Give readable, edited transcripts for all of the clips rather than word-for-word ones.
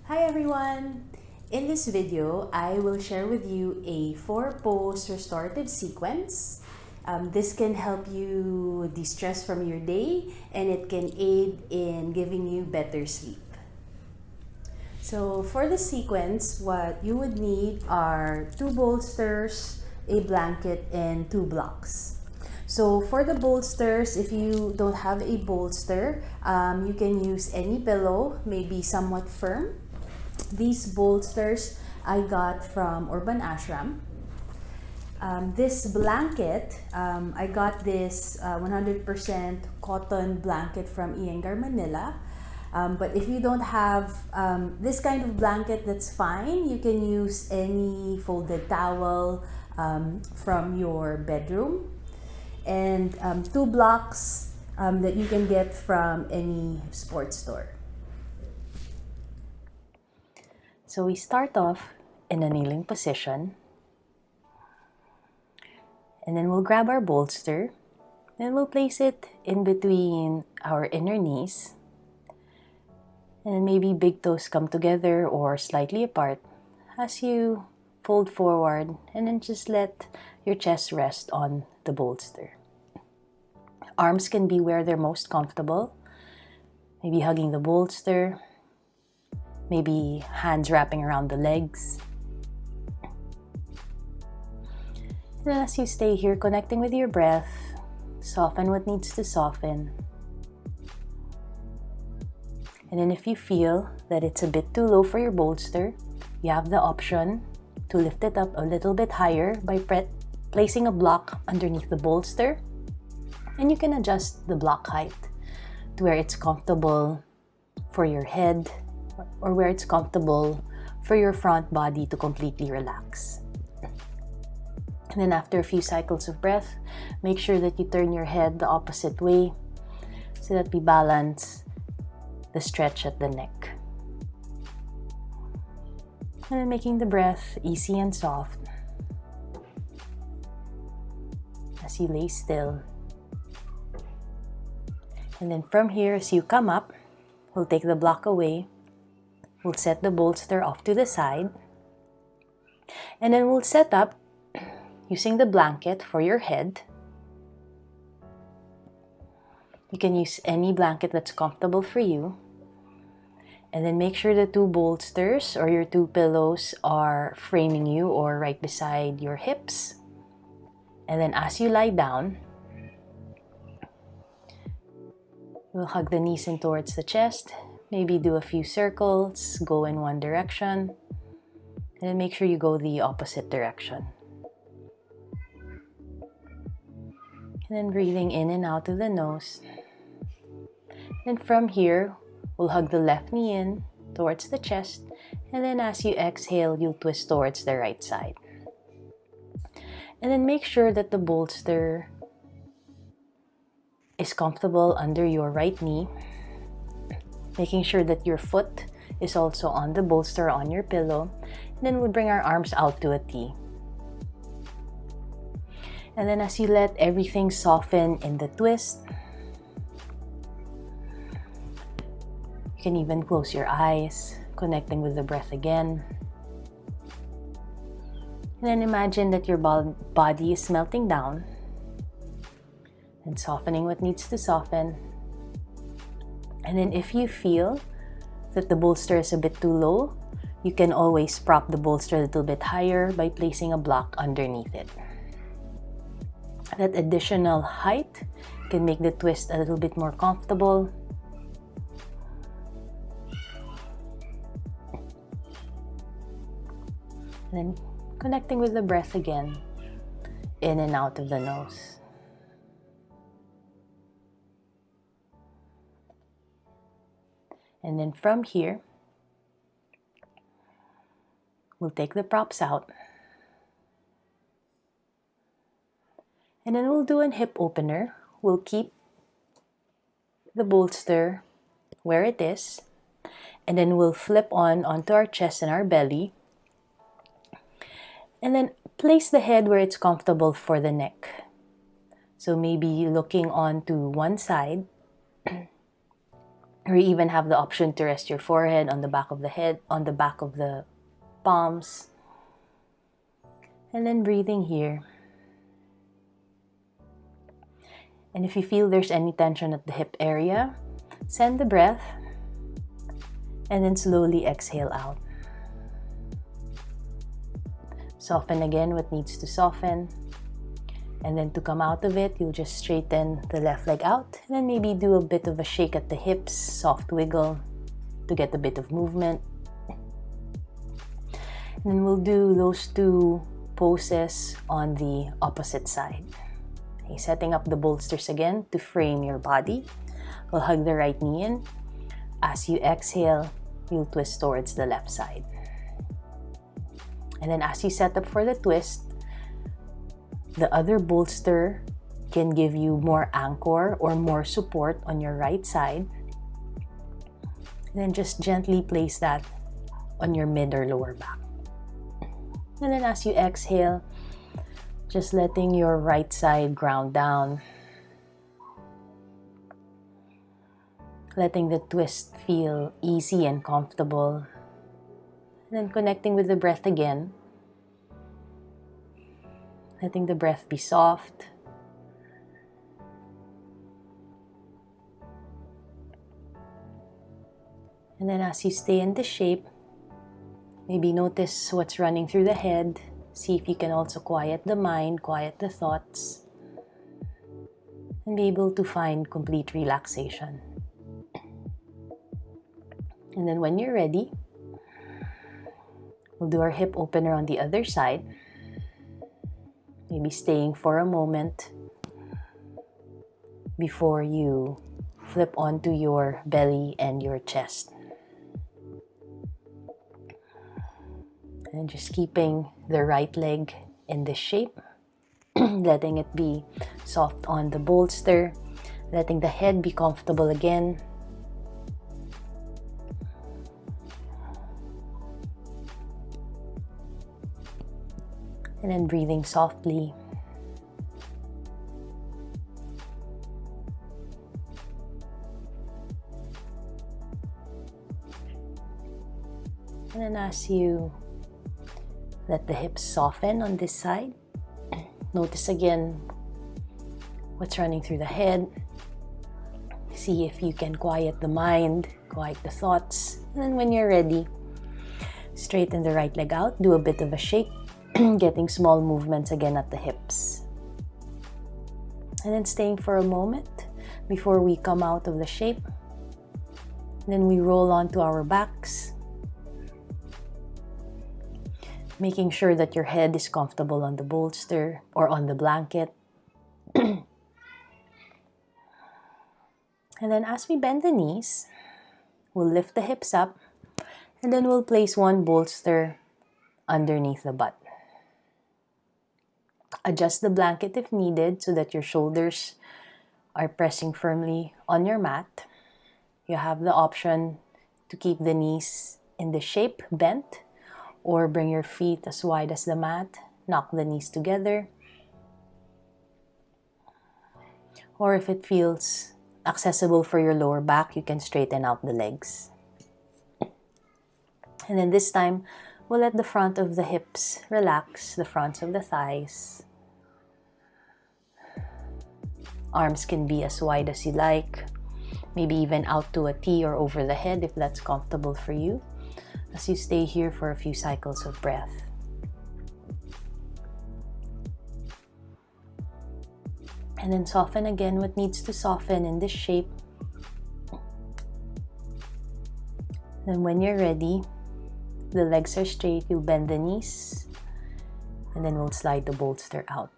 Hi everyone! In this video, I will share with you a 4-pose restorative sequence. This can help you de-stress from your day and it can aid in giving you better sleep. So for the sequence, what you would need are 2 bolsters, a blanket, and 2 blocks. So for the bolsters, if you don't have a bolster, you can use any pillow, maybe somewhat firm. These bolsters I got from Urban Ashram. This blanket, I got this 100% cotton blanket from Iyengar, Manila. But if you don't have this kind of blanket, that's fine. You can use any folded towel from your bedroom. And 2 blocks that you can get from any sports store. So we start off in a kneeling position. And then we'll grab our bolster and we'll place it in between our inner knees. And then maybe big toes come together or slightly apart as you fold forward, and then just let your chest rest on the bolster. Arms can be where they're most comfortable, maybe hugging the bolster, maybe hands wrapping around the legs. And then as you stay here, connecting with your breath, soften what needs to soften. And then if you feel that it's a bit too low for your bolster, you have the option to lift it up a little bit higher by placing a block underneath the bolster. And you can adjust the block height to where it's comfortable for your head or where it's comfortable for your front body to completely relax. And then after a few cycles of breath, make sure that you turn your head the opposite way so that we balance the stretch at the neck. And then making the breath easy and soft as you lay still. And then from here, as you come up, we'll take the block away. We'll set the bolster off to the side. And then we'll set up using the blanket for your head. You can use any blanket that's comfortable for you. And then make sure the 2 bolsters or your 2 pillows are framing you or right beside your hips. And then as you lie down, you'll hug the knees in towards the chest. Maybe do a few circles, go in one direction, and then make sure you go the opposite direction. And then breathing in and out through the nose. And from here, we'll hug the left knee in towards the chest, and then as you exhale, you'll twist towards the right side. And then make sure that the bolster is comfortable under your right knee, making sure that your foot is also on the bolster on your pillow. And then we'll bring our arms out to a T. And then as you let everything soften in the twist, you can even close your eyes, connecting with the breath again. And then imagine that your body is melting down and softening what needs to soften. And then if you feel that the bolster is a bit too low, you can always prop the bolster a little bit higher by placing a block underneath it. That additional height can make the twist a little bit more comfortable. And then connecting with the breath again, in and out of the nose. And then from here, we'll take the props out. And then we'll do an hip opener. We'll keep the bolster where it is. And then we'll flip onto our chest and our belly. And then place the head where it's comfortable for the neck. So maybe looking onto one side. Or you even have the option to rest your forehead on the back of the head, on the back of the palms. And then breathing here. And if you feel there's any tension at the hip area, send the breath and then slowly exhale out. Soften again what needs to soften. And then to come out of it, you'll just straighten the left leg out and then maybe do a bit of a shake at the hips, soft wiggle to get a bit of movement. And then we'll do those two poses on the opposite side. Okay, setting up the bolsters again to frame your body. We'll hug the right knee in. As you exhale, you'll twist towards the left side. And then as you set up for the twist, the other bolster can give you more anchor or more support on your right side. And then just gently place that on your mid or lower back. And then as you exhale, just letting your right side ground down. Letting the twist feel easy and comfortable. And then connecting with the breath again. Letting the breath be soft. And then as you stay in the shape, maybe notice what's running through the head. See if you can also quiet the mind, quiet the thoughts, and be able to find complete relaxation. And then when you're ready, we'll do our hip opener on the other side. Maybe staying for a moment before you flip onto your belly and your chest. And just keeping the right leg in this shape, letting it be soft on the bolster, letting the head be comfortable again. And then breathing softly. And then as you let the hips soften on this side, notice again what's running through the head. See if you can quiet the mind, quiet the thoughts. And then when you're ready, straighten the right leg out, do a bit of a shake, getting small movements again at the hips. And then staying for a moment before we come out of the shape. And then we roll onto our backs, making sure that your head is comfortable on the bolster or on the blanket. And then as we bend the knees, we'll lift the hips up and then we'll place one bolster underneath the butt. Adjust the blanket if needed so that your shoulders are pressing firmly on your mat. You have the option to keep the knees in the shape bent or bring your feet as wide as the mat, knock the knees together. Or if it feels accessible for your lower back, you can straighten out the legs. And then this time, we'll let the front of the hips relax, the fronts of the thighs. Arms can be as wide as you like, maybe even out to a T or over the head if that's comfortable for you, as you stay here for a few cycles of breath. And then soften again what needs to soften in this shape. Then when you're ready, the legs are straight, you'll bend the knees, and then we'll slide the bolster out.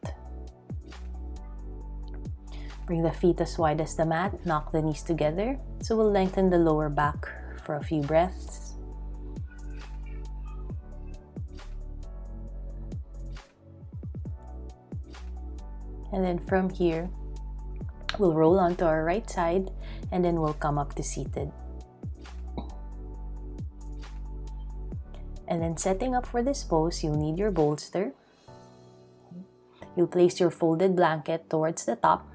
Bring the feet as wide as the mat, knock the knees together. So we'll lengthen the lower back for a few breaths. And then from here, we'll roll onto our right side and then we'll come up to seated. And then setting up for this pose, you'll need your bolster. You'll place your folded blanket towards the top.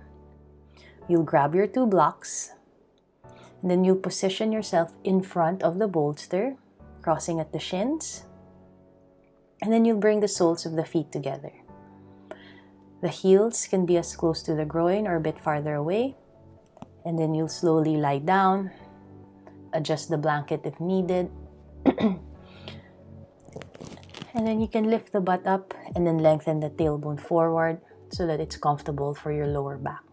You'll grab your two blocks. And then you'll position yourself in front of the bolster, crossing at the shins. And then you'll bring the soles of the feet together. The heels can be as close to the groin or a bit farther away. And then you'll slowly lie down, adjust the blanket if needed. And then you can lift the butt up and then lengthen the tailbone forward so that it's comfortable for your lower back.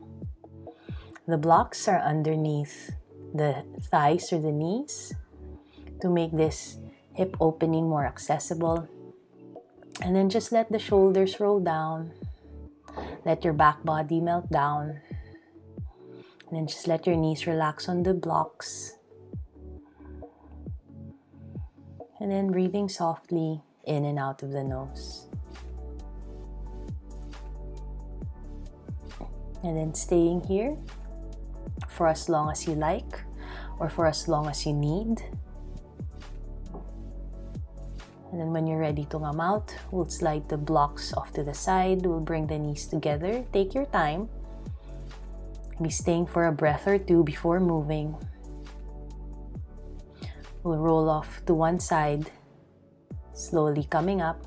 The blocks are underneath the thighs or the knees to make this hip opening more accessible. And then just let the shoulders roll down. Let your back body melt down. And then just let your knees relax on the blocks. And then breathing softly in and out of the nose. And then staying here for as long as you like or for as long as you need. And then when you're ready to come out, we'll slide the blocks off to the side. We'll bring the knees together. Take your time. Be staying for a breath or two before moving. We'll roll off to one side, slowly coming up.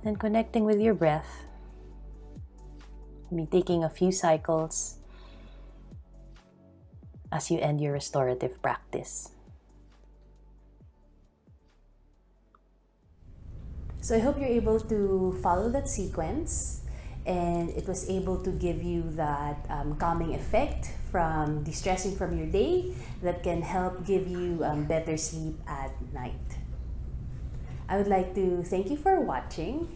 Then connecting with your breath. Be taking a few cycles as you end your restorative practice. So I hope you're able to follow that sequence and it was able to give you that calming effect from distressing from your day that can help give you better sleep at night. I would like to thank you for watching